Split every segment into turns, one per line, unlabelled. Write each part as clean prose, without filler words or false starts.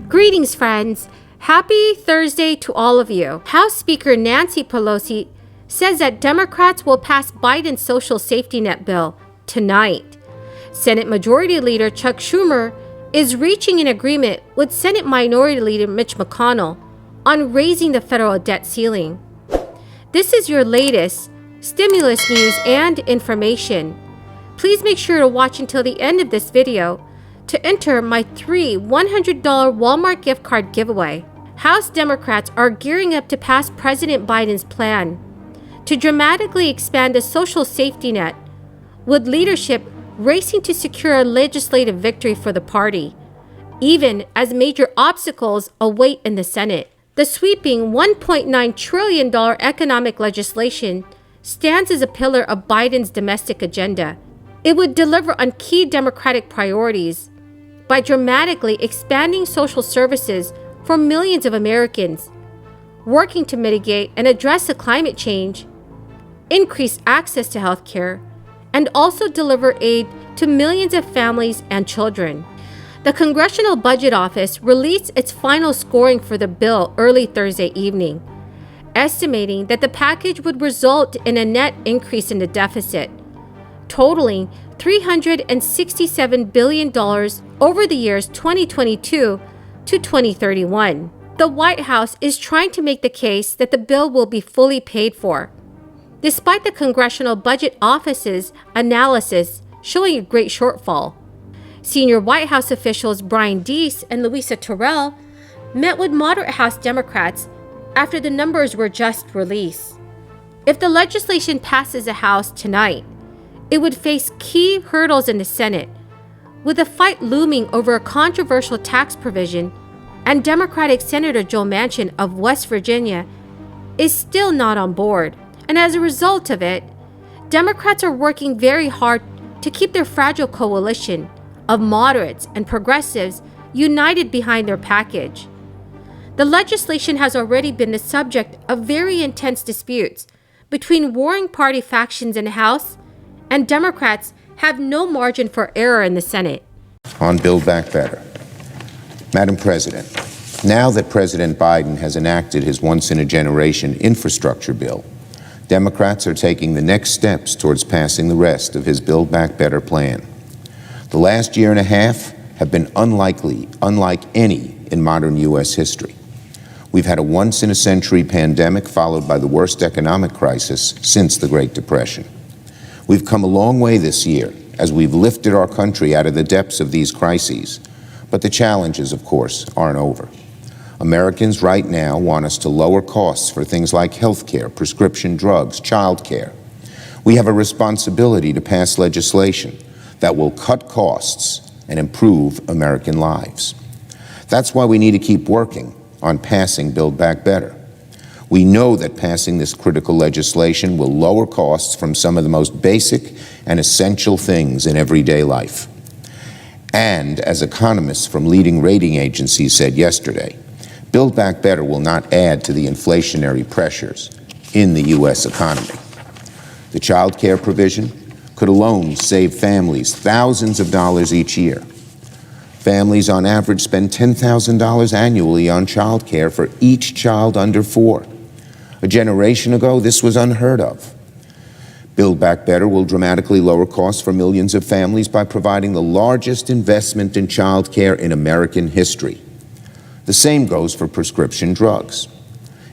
Greetings, friends. Happy Thursday to all of you. House Speaker Nancy Pelosi says that Democrats will pass Biden's social safety net bill tonight. Senate Majority Leader Chuck Schumer is reaching an agreement with Senate Minority Leader Mitch McConnell on raising the federal debt ceiling. This is your latest stimulus news and information. Please make sure to watch until the end of this video to enter my 3 $100 Walmart gift card giveaway. House Democrats are gearing up to pass President Biden's plan to dramatically expand the social safety net, with leadership racing to secure a legislative victory for the party, even as major obstacles await in the Senate. The sweeping $1.9 trillion economic legislation stands as a pillar of Biden's domestic agenda. It would deliver on key Democratic priorities by dramatically expanding social services for millions of Americans, working to mitigate and address the climate change, increase access to health care, and also deliver aid to millions of families and children. The Congressional Budget Office released its final scoring for the bill early Thursday evening, estimating that the package would result in a net increase in the deficit, totaling $367 billion over the years 2022 to 2031. The White House is trying to make the case that the bill will be fully paid for, despite the Congressional Budget Office's analysis showing a great shortfall. Senior White House officials Brian Deese and Louisa Terrell met with moderate House Democrats after the numbers were just released. If the legislation passes the House tonight, it would face key hurdles in the Senate, with a fight looming over a controversial tax provision, and Democratic Senator Joe Manchin of West Virginia is still not on board. And as a result of it, Democrats are working very hard to keep their fragile coalition of moderates and progressives united behind their package. The legislation has already been the subject of very intense disputes between warring party factions in the House, and Democrats have no margin for error in the Senate.
On Build Back Better. Madam President, now that President Biden has enacted his once-in-a-generation infrastructure bill, Democrats are taking the next steps towards passing the rest of his Build Back Better plan. The last year and a half have been unlike any in modern U.S. history. We've had a once-in-a-century pandemic followed by the worst economic crisis since the Great Depression. We've come a long way this year as we've lifted our country out of the depths of these crises, but the challenges, of course, aren't over. Americans right now want us to lower costs for things like health care, prescription drugs, child care. We have a responsibility to pass legislation that will cut costs and improve American lives. That's why we need to keep working on passing Build Back Better. We know that passing this critical legislation will lower costs from some of the most basic and essential things in everyday life. And as economists from leading rating agencies said yesterday, Build Back Better will not add to the inflationary pressures in the U.S. economy. The child care provision could alone save families thousands of dollars each year. Families on average spend $10,000 annually on child care for each child under 4. A generation ago, this was unheard of. Build Back Better will dramatically lower costs for millions of families by providing the largest investment in child care in American history. The same goes for prescription drugs.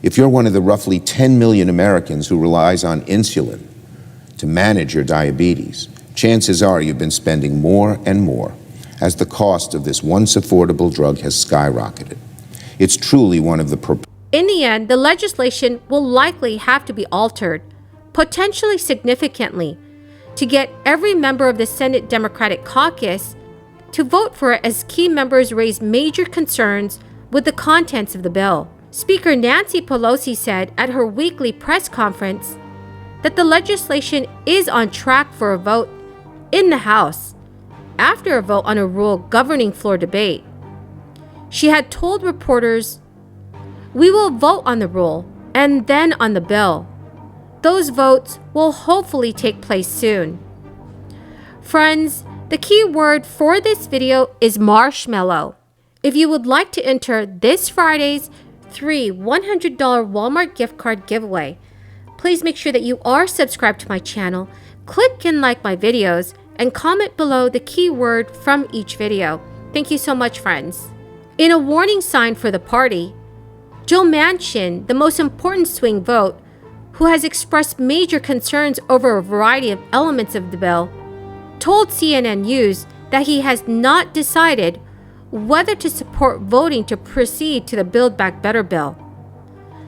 If you're one of the roughly 10 million Americans who relies on insulin to manage your diabetes, chances are you've been spending more and more as the cost of this once affordable drug has skyrocketed. It's truly one of the
In the end, the legislation will likely have to be altered, potentially significantly, to get every member of the Senate Democratic caucus to vote for it, as key members raise major concerns with the contents of the bill. Speaker Nancy Pelosi said at her weekly press conference that the legislation is on track for a vote in the House after a vote on a rule governing floor debate. She had told reporters, "We will vote on the rule and then on the bill. Those votes will hopefully take place soon." Friends, the key word for this video is marshmallow. If you would like to enter this Friday's 3 $100 Walmart gift card giveaway, please make sure that you are subscribed to my channel, click and like my videos, and comment below the keyword from each video. Thank you so much, friends. In a warning sign for the party, Joe Manchin, the most important swing vote, who has expressed major concerns over a variety of elements of the bill, told CNN News that he has not decided whether to support voting to proceed to the Build Back Better bill,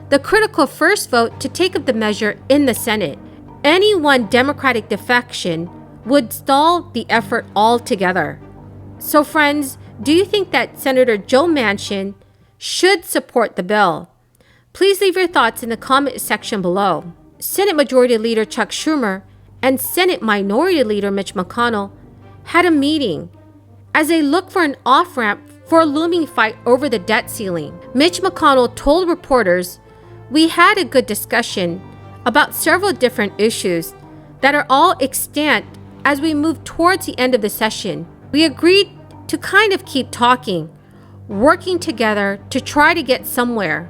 the critical first vote to take up the measure in the Senate. Any one Democratic defection would stall the effort altogether. So friends, do you think that Senator Joe Manchin should support the bill? Please leave your thoughts in the comment section below. Senate Majority Leader Chuck Schumer and Senate Minority Leader Mitch McConnell had a meeting as they look for an off-ramp for a looming fight over the debt ceiling. Mitch McConnell told reporters, "We had a good discussion about several different issues that are all extant as we move towards the end of the session. We agreed to kind of keep talking, working together to try to get somewhere.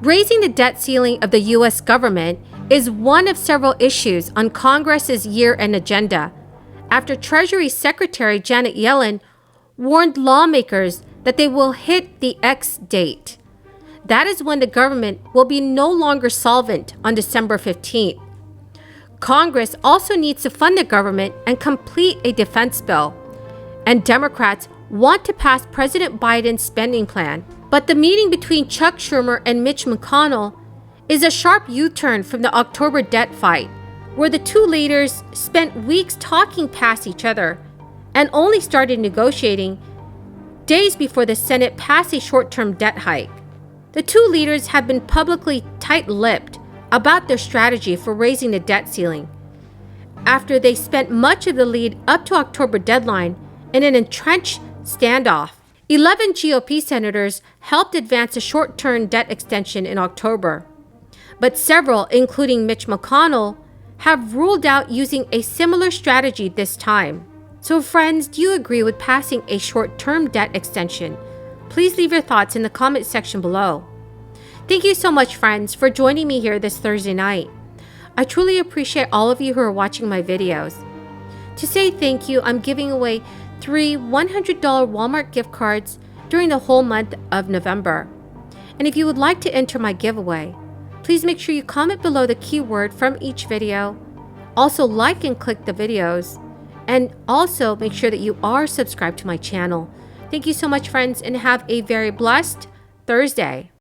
Raising the debt ceiling of the U.S. government is one of several issues on Congress's year-end agenda, after Treasury Secretary Janet Yellen warned lawmakers that they will hit the X date. That is when the government will be no longer solvent on December 15th. Congress also needs to fund the government and complete a defense bill. And Democrats want to pass President Biden's spending plan. But the meeting between Chuck Schumer and Mitch McConnell is a sharp U-turn from the October debt fight, where the two leaders spent weeks talking past each other and only started negotiating days before the Senate passed a short-term debt hike. The two leaders have been publicly tight-lipped about their strategy for raising the debt ceiling, after they spent much of the lead up to October deadline in an entrenched standoff. 11 GOP senators helped advance a short-term debt extension in October, but several, including Mitch McConnell, have ruled out using a similar strategy this time. So friends, do you agree with passing a short-term debt extension? Please leave your thoughts in the comment section below. Thank you so much, friends, for joining me here this Thursday night. I truly appreciate all of you who are watching my videos. To say thank you, I'm giving away 3 $100 Walmart gift cards during the whole month of November. And if you would like to enter my giveaway, please make sure you comment below the keyword from each video. Also like and click the videos. And also make sure that you are subscribed to my channel. Thank you so much, friends, and have a very blessed Thursday.